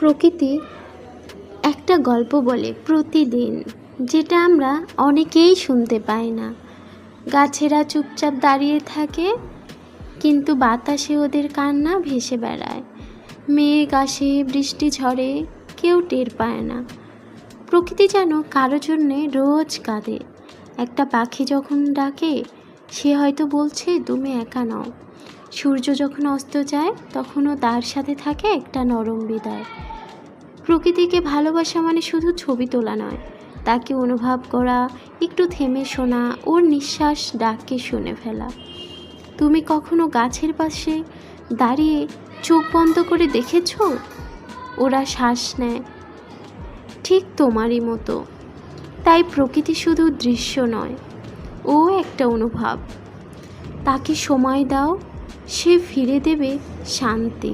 প্রকৃতি একটা গল্প বলে প্রতিদিন, যেটা আমরা অনেকেই শুনতে পাই না। গাছেরা চুপচাপ দাঁড়িয়ে থাকে, কিন্তু বাতাসে ওদের কান্না ভেসে বেড়ায়। মেঘ আসে, বৃষ্টি ঝরে, কেউ টের পায় না। প্রকৃতি যেন কারো জন্যে রোজ কাঁদে। একটা পাখি যখন ডাকে, সে হয়তো বলছে তুমি একা নও। সূর্য যখন অস্ত যায়, তখনও তার সাথে থাকে একটা নরম বিদায়। প্রকৃতিকে ভালোবাসা মানে শুধু ছবি তোলা নয়, তাকে অনুভব করা, একটু থেমে শোনা, ওর নিঃশ্বাস ডাককে শুনে ফেলা। তুমি কখনো গাছের পাশে দাঁড়িয়ে চোখ বন্ধ করে দেখেছো? ওরা শ্বাস নেয় ঠিক তোমারই মতো। তাই প্রকৃতি শুধু দৃশ্য নয়, ও একটা অনুভব। তাকে সময় দাও, সে ফিরে দেবে শান্তি।